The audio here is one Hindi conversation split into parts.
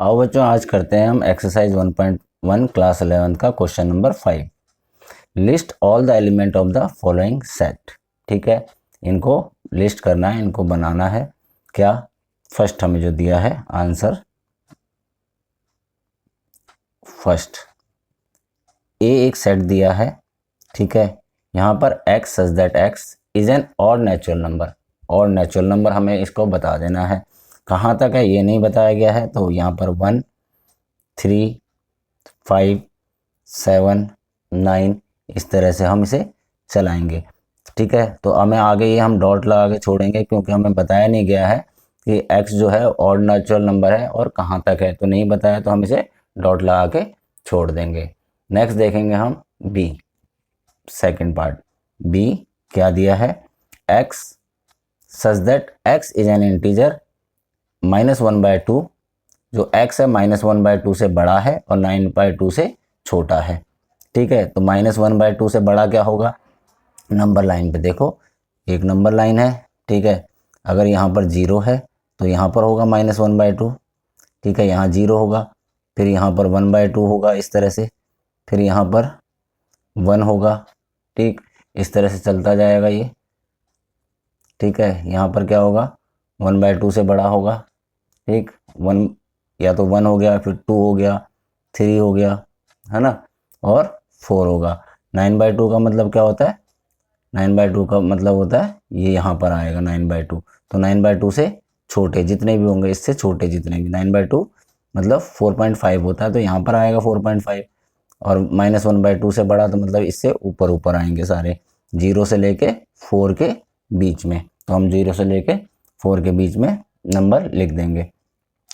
आओ बच्चों, आज करते हैं हम एक्सरसाइज 1.1 क्लास 11 का question number 5। List all the element of the following set. ठीक है, इनको लिस्ट करना है, इनको बनाना है। क्या फर्स्ट हमें जो दिया है आंसर, फर्स्ट ए एक सेट दिया है। ठीक है, यहाँ पर x such that x is an odd natural number. और नेचुरल नंबर हमें इसको बता देना है, कहाँ तक है ये नहीं बताया गया है। तो यहाँ पर 1, 3, 5, 7, 9 इस तरह से हम इसे चलाएंगे। ठीक है, तो हमें आगे ये हम डॉट लगा के छोड़ेंगे, क्योंकि हमें बताया नहीं गया है कि x जो है ऑड नेचुरल नंबर है और कहाँ तक है, तो नहीं बताया, तो हम इसे डॉट लगा के छोड़ देंगे। नेक्स्ट देखेंगे हम b, सेकंड पार्ट। b क्या दिया है, x such that x is an integer -1/2। जो x है -1/2 से बड़ा है और 9/2 से छोटा है। ठीक है, तो -1/2 से बड़ा क्या होगा, नंबर लाइन पे देखो एक नंबर लाइन है। ठीक है, अगर यहाँ पर 0 है तो यहाँ पर होगा -1/2। ठीक है, यहाँ 0 होगा, फिर यहाँ पर 1/2 होगा इस तरह से, फिर यहाँ पर 1 होगा। ठीक, इस तरह से चलता जाएगा ये। ठीक है, यहाँ पर क्या होगा, 1/2 से बड़ा होगा। ठीक, 1 या तो 1 हो गया, फिर 2 हो गया, 3 हो गया, है ना, और 4 होगा। 9/2 का मतलब क्या होता है, 9/2 का मतलब होता है ये यहाँ पर आएगा 9/2। तो 9/2 से छोटे जितने भी होंगे, इससे छोटे जितने भी, 9/2 मतलब 4.5 होता है, तो यहाँ पर आएगा 4.5। और -1/2 से बड़ा तो मतलब इससे ऊपर ऊपर आएंगे सारे, 0 से लेके 4 के बीच में। तो हम 0 से लेके 4 के बीच में नंबर लिख देंगे।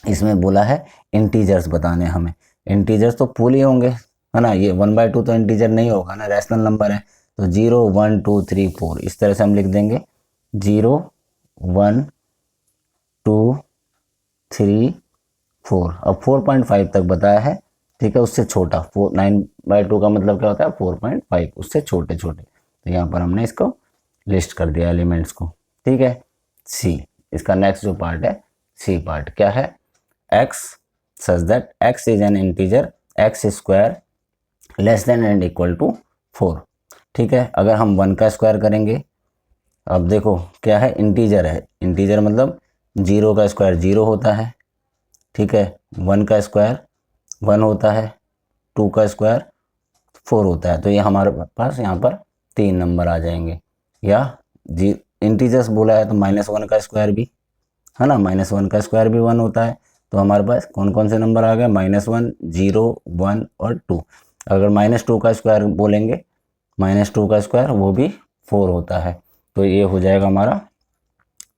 इसमें बोला है इंटीजर्स बताने हमें। इंटीजर्स तो फुल ही होंगे, है ना, ये 1/2 तो इंटीजर नहीं होगा ना, रैशनल नंबर है। तो 0, 1, 2, 3, 4 इस तरह से हम लिख देंगे। 0, 1, 2, 3, 4। अब 4.5 तक बताया है। ठीक है, उससे छोटा 9/2 का मतलब क्या होता है 4.5, उससे छोटे छोटे। तो यहाँ पर हमने इसको लिस्ट कर दिया एलिमेंट्स को। ठीक है, सी, इसका नेक्स्ट जो पार्ट है सी पार्ट क्या है, x such that x is an integer x square less than and equal to 4। ठीक है, अगर हम 1 का स्क्वायर करेंगे, अब देखो क्या है, इंटीजर है, इंटीजर मतलब 0 का स्क्वायर 0 होता है। ठीक है, 1 का स्क्वायर 1 होता है, 2 का स्क्वायर 4 होता है। तो ये हमारे पास यहाँ पर 3 नंबर आ जाएंगे। या जी इंटीजर्स बोला है तो -1 का स्क्वायर भी, है ना, -1 का स्क्वायर भी 1 होता है। तो हमारे पास कौन कौन से नंबर आ गए, -1, 0, 1 और 2। अगर -2 का स्क्वायर बोलेंगे, -2 का स्क्वायर वो भी 4 होता है। तो ये हो जाएगा हमारा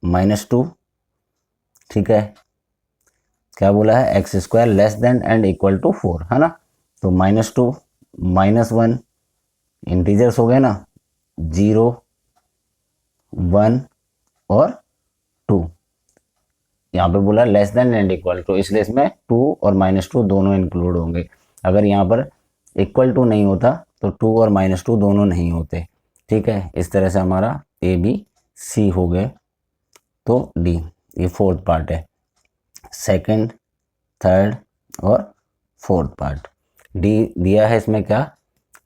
-2। ठीक है, क्या बोला है, x square less than and equal to 4, है ना। तो -2, -1 इंटीजर्स हो गए ना, 0, 1 और 2। यहाँ पे बोला less than and equal to, इसलिए इसमें 2 और -2 दोनों इंक्लूड होंगे। अगर यहाँ पर इक्वल टू नहीं होता तो 2 और -2 दोनों नहीं होते। ठीक है, इस तरह से हमारा ए बी सी हो गए। तो डी, ये फोर्थ पार्ट है, सेकंड, थर्ड और फोर्थ पार्ट। डी दिया है इसमें क्या,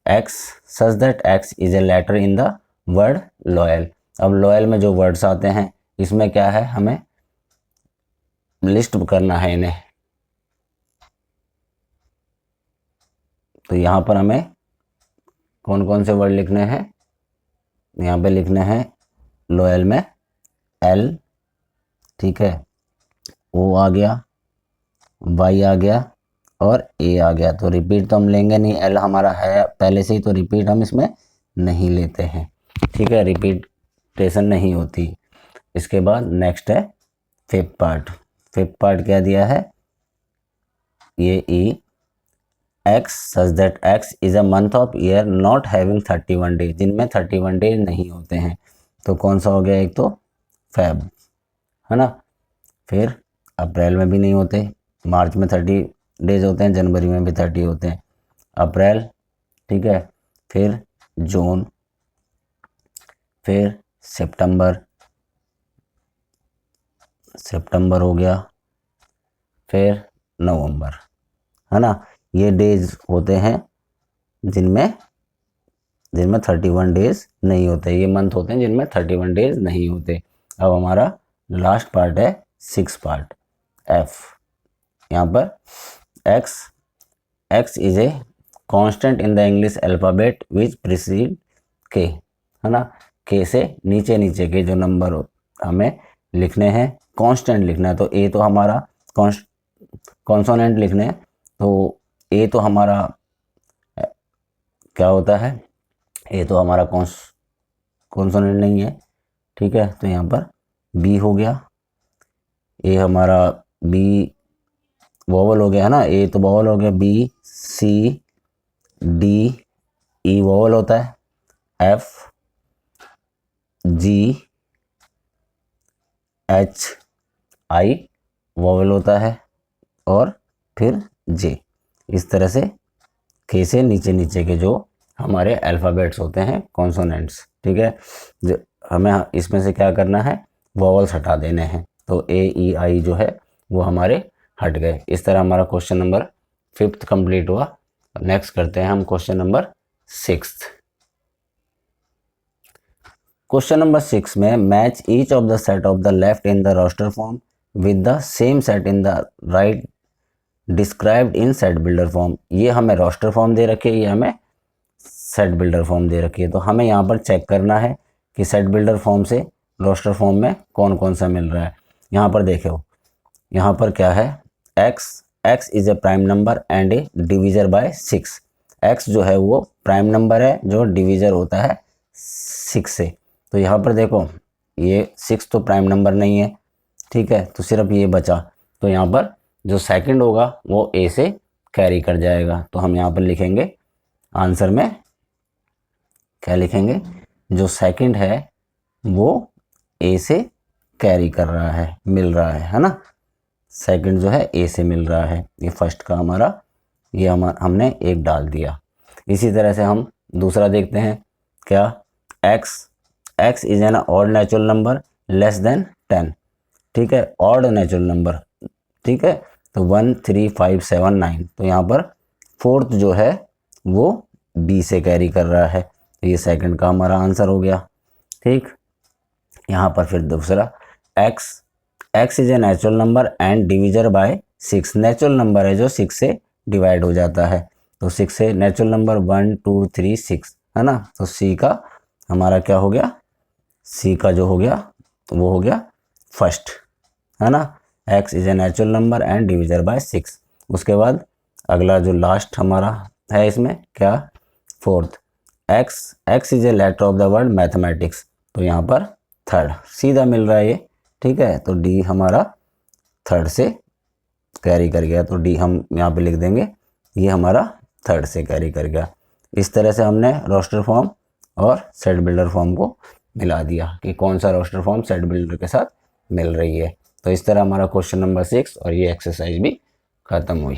x such that x is a letter in the word loyal. अब लॉयल में जो वर्ड्स आते हैं इसमें क्या है, हमें लिस्ट करना है इन्हें। तो यहाँ पर हमें कौन कौन से वर्ड लिखने हैं, यहाँ पे लिखने हैं लॉयल में एल, ठीक है, ओ आ गया, वाई आ गया और ए आ गया। तो रिपीट तो हम लेंगे नहीं, एल हमारा है पहले से ही, तो रिपीट हम इसमें नहीं लेते हैं। ठीक है, रिपीटेशन नहीं होती। इसके बाद नेक्स्ट है फिफ्थ पार्ट। फिफ्थ पार्ट क्या दिया है, ये E, X such that x is a month of year not having 31 days, जिनमें 31 डेज नहीं होते हैं। तो कौन सा हो गया, एक तो फेब, है ना, फिर अप्रैल में भी नहीं होते, मार्च में 30 डेज होते हैं, जनवरी में भी 30 होते हैं, अप्रैल। ठीक है, फिर जून, फिर सितंबर, सितंबर हो गया, फिर नवंबर, है ना। ये डेज होते हैं जिनमें 31 डेज नहीं होते, ये मंथ होते हैं जिनमें 31 डेज नहीं होते। अब हमारा लास्ट पार्ट है 6 पार्ट एफ। यहाँ पर x is a constant in the English alphabet which preceded के, है ना। के से नीचे नीचे के जो नंबर हमें लिखने हैं, कांस्टेंट लिखना है, तो ए तो हमारा कॉन्सोनेंट लिखने हैं, तो ए तो हमारा क्या होता है, ए तो हमारा कॉन्सोनेंट नहीं है, ठीक है। तो यहाँ पर बी हो गया, ए हमारा बी वोवल हो गया, है ना। ए तो वोवल हो गया, B C D E vowel होता है, F G H I vowel होता है, और फिर जे। इस तरह से के से नीचे नीचे के जो हमारे अल्फ़ाबेट्स होते हैं, कॉन्सोनेंट्स, ठीक है। जो हमें इसमें से क्या करना है, वोवल्स हटा देने हैं, तो ए ई आई जो है वो हमारे हट गए। इस तरह हमारा क्वेश्चन नंबर 5 कंप्लीट हुआ। नेक्स्ट करते हैं हम क्वेश्चन नंबर 6। क्वेश्चन नंबर 6 में match each of the set of the left in the roster form with the same set in the right described in set builder form. ये हमें रोस्टर फॉर्म दे रखी है, ये हमें सेट बिल्डर फॉर्म दे रखी है। तो हमें यहाँ पर चेक करना है कि सेट बिल्डर फॉर्म से रोस्टर फॉर्म में कौन कौन सा मिल रहा है। यहाँ पर देखो, यहाँ पर क्या है, x is a prime number and a divisor by 6। x जो है वो प्राइम नंबर है जो डिविजर होता है 6 से। तो यहाँ पर देखो, ये 6 तो प्राइम नंबर नहीं है, ठीक है, तो सिर्फ ये बचा। तो यहाँ पर जो सेकंड होगा वो a से कैरी कर जाएगा। तो हम यहाँ पर लिखेंगे आंसर में, क्या लिखेंगे, जो सेकंड है वो a से कैरी कर रहा है, मिल रहा है ना। सेकंड जो है a से मिल रहा है, ये फर्स्ट का हमारा, ये हमने एक डाल दिया। इसी तरह से हम दूसरा देखते हैं, क्या, x is an odd natural number less than 10, ठीक है, ऑड नेचुरल नंबर, ठीक है। तो 1 3 5 7 9, तो यहाँ पर फोर्थ जो है वो b से कैरी कर रहा है, तो ये सेकंड का हमारा आंसर हो गया, ठीक। यहाँ पर फिर दूसरा, x is a natural number and divisor by 6। Natural number है जो 6 से डिवाइड हो जाता है, तो 6 से नेचुरल नंबर 1 2 3 6, है ना। तो c का हमारा क्या हो गया, c का जो हो गया वो हो गया फर्स्ट, है ना। x is a natural number and divisor by 6। उसके बाद अगला जो लास्ट हमारा है इसमें, क्या, fourth, x is a letter of the word mathematics. तो यहाँ पर थर्ड सीधा मिल रहा है ये, ठीक है। तो डी हमारा थर्ड से कैरी कर गया, तो डी हम यहाँ पे लिख देंगे, ये हमारा थर्ड से कैरी कर गया। इस तरह से हमने रोस्टर फॉर्म और सेट बिल्डर फॉर्म को मिला दिया कि कौन सा रोस्टर फॉर्म सेट बिल्डर के साथ मिल रही है। तो इस तरह हमारा क्वेश्चन नंबर 6 और ये एक्सरसाइज भी ख़त्म हुई।